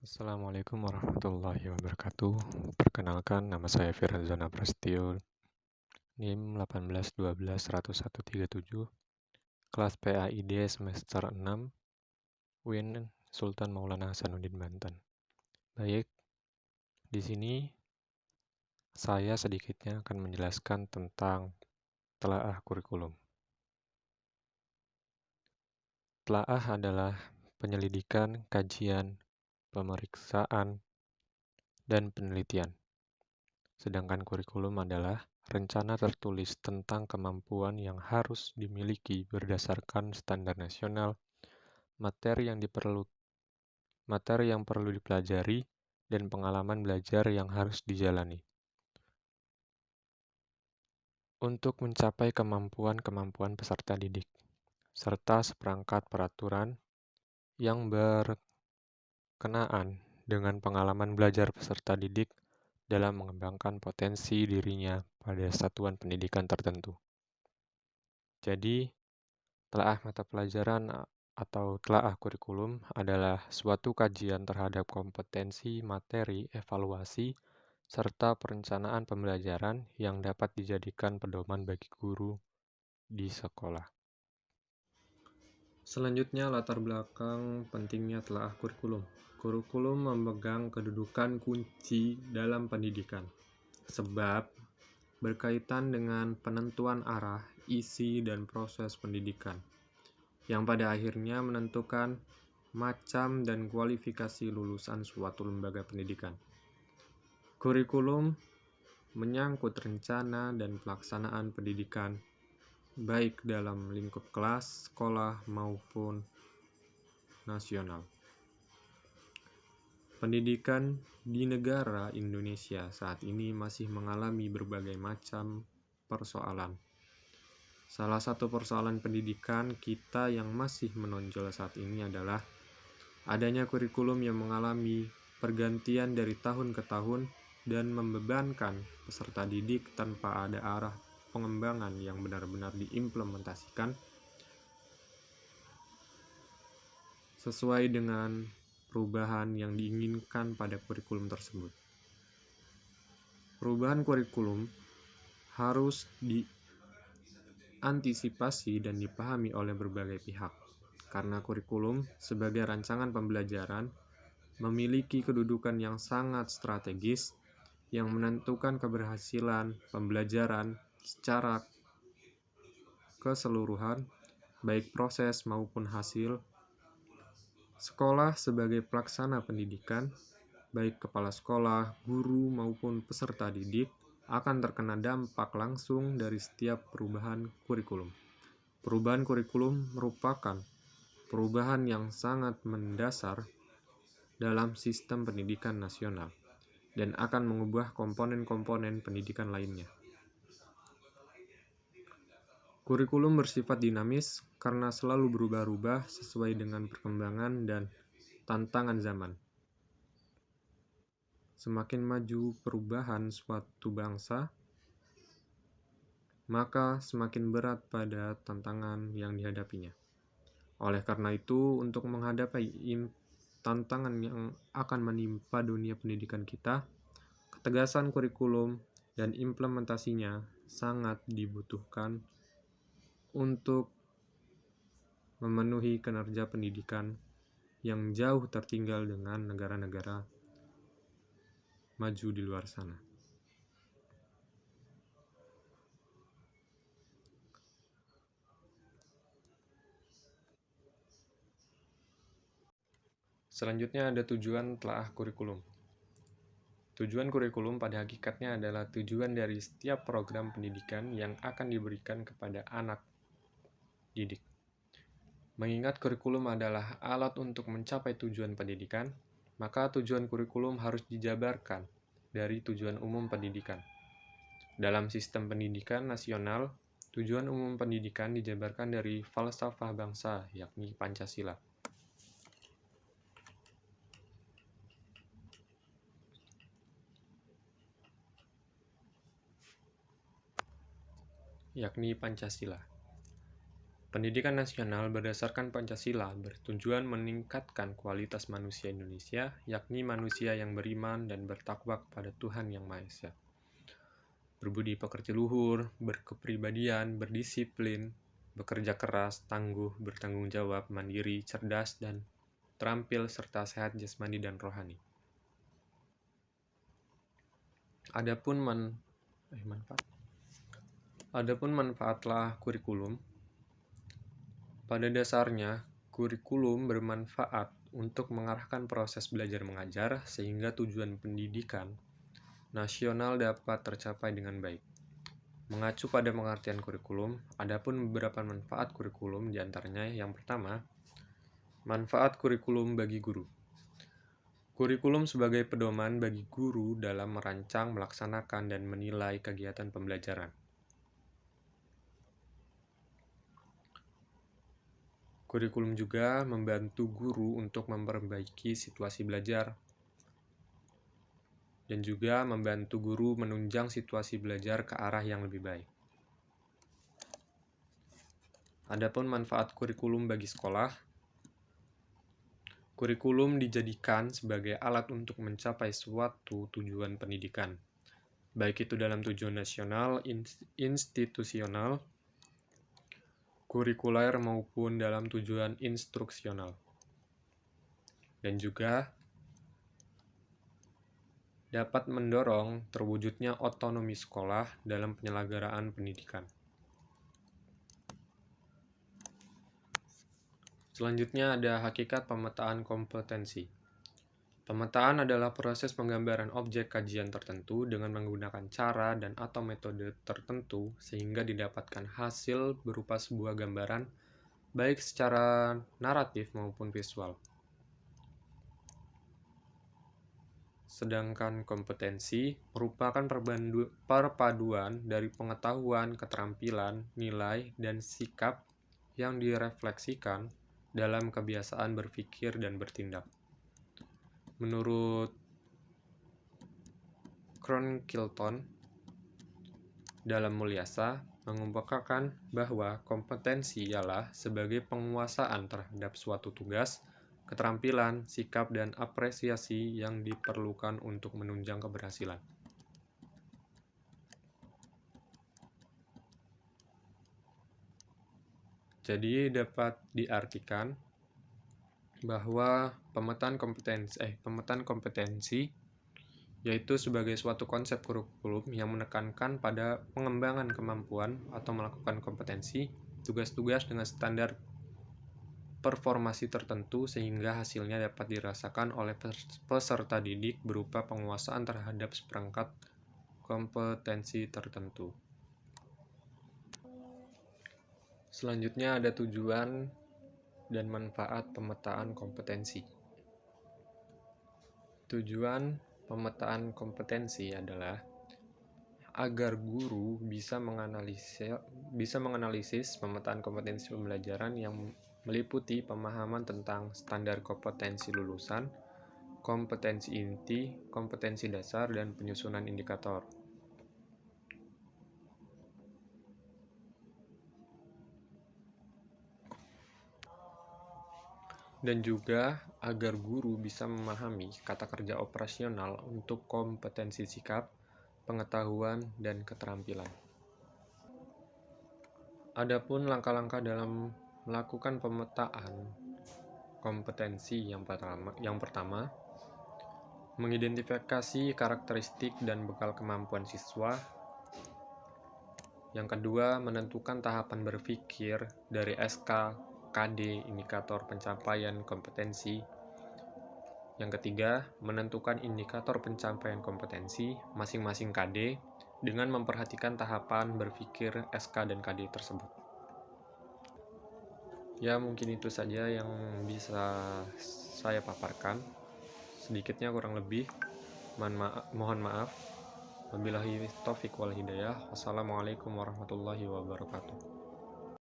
Assalamualaikum warahmatullahi wabarakatuh. Perkenalkan, nama saya Firanzana Prasetyo, NIM 1812137, kelas PAID semester 6, UIN Sultan Maulana Hasanuddin Banten. Baik, di sini saya sedikitnya akan menjelaskan tentang telaah kurikulum. Telaah adalah penyelidikan, kajian, pemeriksaan, dan penelitian. Sedangkan kurikulum adalah rencana tertulis tentang kemampuan yang harus dimiliki berdasarkan standar nasional, materi yang perlu dipelajari, dan pengalaman belajar yang harus dijalani. Untuk mencapai kemampuan-kemampuan peserta didik, serta seperangkat peraturan yang berkenaan dengan pengalaman belajar peserta didik dalam mengembangkan potensi dirinya pada satuan pendidikan tertentu. Jadi, telaah mata pelajaran atau telaah kurikulum adalah suatu kajian terhadap kompetensi, materi, evaluasi, serta perencanaan pembelajaran yang dapat dijadikan pedoman bagi guru di sekolah. Selanjutnya, latar belakang pentingnya telaah kurikulum. Kurikulum memegang kedudukan kunci dalam pendidikan, sebab berkaitan dengan penentuan arah, isi, dan proses pendidikan, yang pada akhirnya menentukan macam dan kualifikasi lulusan suatu lembaga pendidikan. Kurikulum menyangkut rencana dan pelaksanaan pendidikan, baik dalam lingkup kelas, sekolah, maupun nasional. Pendidikan di negara Indonesia saat ini masih mengalami berbagai macam persoalan. Salah satu persoalan pendidikan kita yang masih menonjol saat ini adalah adanya kurikulum yang mengalami pergantian dari tahun ke tahun dan membebankan peserta didik tanpa ada arah pengembangan yang benar-benar diimplementasikan sesuai dengan perubahan yang diinginkan pada kurikulum tersebut. Perubahan kurikulum harus diantisipasi dan dipahami oleh berbagai pihak, karena kurikulum sebagai rancangan pembelajaran memiliki kedudukan yang sangat strategis yang menentukan keberhasilan pembelajaran secara keseluruhan, baik proses maupun hasil. Sekolah sebagai pelaksana pendidikan, baik kepala sekolah, guru, maupun peserta didik, akan terkena dampak langsung dari setiap perubahan kurikulum. Perubahan kurikulum merupakan perubahan yang sangat mendasar dalam sistem pendidikan nasional dan akan mengubah komponen-komponen pendidikan lainnya. Kurikulum bersifat dinamis karena selalu berubah-ubah sesuai dengan perkembangan dan tantangan zaman. Semakin maju perubahan suatu bangsa, maka semakin berat pada tantangan yang dihadapinya. Oleh karena itu, untuk menghadapi tantangan yang akan menimpa dunia pendidikan kita, ketegasan kurikulum dan implementasinya sangat dibutuhkan untuk memenuhi kinerja pendidikan yang jauh tertinggal dengan negara-negara maju di luar sana. Selanjutnya ada tujuan telaah kurikulum. Tujuan kurikulum pada hakikatnya adalah tujuan dari setiap program pendidikan yang akan diberikan kepada anak didik. Mengingat kurikulum adalah alat untuk mencapai tujuan pendidikan, maka tujuan kurikulum harus dijabarkan dari tujuan umum pendidikan. Dalam sistem pendidikan nasional, tujuan umum pendidikan dijabarkan dari falsafah bangsa, yakni Pancasila. Pendidikan nasional berdasarkan Pancasila bertujuan meningkatkan kualitas manusia Indonesia, yakni manusia yang beriman dan bertakwa kepada Tuhan Yang Maha Esa, berbudi pekerti luhur, berkepribadian, berdisiplin, bekerja keras, tangguh, bertanggung jawab, mandiri, cerdas, dan terampil serta sehat jasmani dan rohani. Adapun manfaatlah kurikulum. Pada dasarnya, kurikulum bermanfaat untuk mengarahkan proses belajar mengajar sehingga tujuan pendidikan nasional dapat tercapai dengan baik. Mengacu pada pengertian kurikulum, adapun beberapa manfaat kurikulum diantaranya yang pertama, manfaat kurikulum bagi guru. Kurikulum sebagai pedoman bagi guru dalam merancang, melaksanakan, dan menilai kegiatan pembelajaran. Kurikulum juga membantu guru untuk memperbaiki situasi belajar dan juga membantu guru menunjang situasi belajar ke arah yang lebih baik. Adapun manfaat kurikulum bagi sekolah, kurikulum dijadikan sebagai alat untuk mencapai suatu tujuan pendidikan, baik itu dalam tujuan nasional, institusional, kurikuler maupun dalam tujuan instruksional. Dan juga dapat mendorong terwujudnya otonomi sekolah dalam penyelenggaraan pendidikan. Selanjutnya ada hakikat pemetaan kompetensi. Pemetaan adalah proses penggambaran objek kajian tertentu dengan menggunakan cara dan atau metode tertentu sehingga didapatkan hasil berupa sebuah gambaran baik secara naratif maupun visual. Sedangkan kompetensi merupakan perpaduan dari pengetahuan, keterampilan, nilai, dan sikap yang direfleksikan dalam kebiasaan berpikir dan bertindak. Menurut Kronkilton dalam Mulyasa mengemukakan bahwa kompetensi ialah sebagai penguasaan terhadap suatu tugas, keterampilan, sikap, dan apresiasi yang diperlukan untuk menunjang keberhasilan. Jadi dapat diartikan bahwa pemetaan kompetensi yaitu sebagai suatu konsep kurikulum yang menekankan pada pengembangan kemampuan atau melakukan kompetensi, tugas-tugas dengan standar performasi tertentu sehingga hasilnya dapat dirasakan oleh peserta didik berupa penguasaan terhadap seperangkat kompetensi tertentu. Selanjutnya ada tujuan dan manfaat pemetaan kompetensi. Tujuan pemetaan kompetensi adalah agar guru bisa menganalisis pemetaan kompetensi pembelajaran yang meliputi pemahaman tentang standar kompetensi lulusan, kompetensi inti, kompetensi dasar, dan penyusunan indikator. Dan juga agar guru bisa memahami kata kerja operasional untuk kompetensi sikap, pengetahuan, dan keterampilan. Adapun langkah-langkah dalam melakukan pemetaan kompetensi yang pertama, mengidentifikasi karakteristik dan bekal kemampuan siswa. Yang kedua, menentukan tahapan berpikir dari SK, KD, indikator pencapaian kompetensi. Yang ketiga, menentukan indikator pencapaian kompetensi masing-masing KD dengan memperhatikan tahapan berpikir SK dan KD tersebut. Ya, mungkin itu saja yang bisa saya paparkan. Sedikitnya kurang lebih, mohon maaf. Wabillahi taufiq wal hidayah. Wassalamualaikum warahmatullahi wabarakatuh.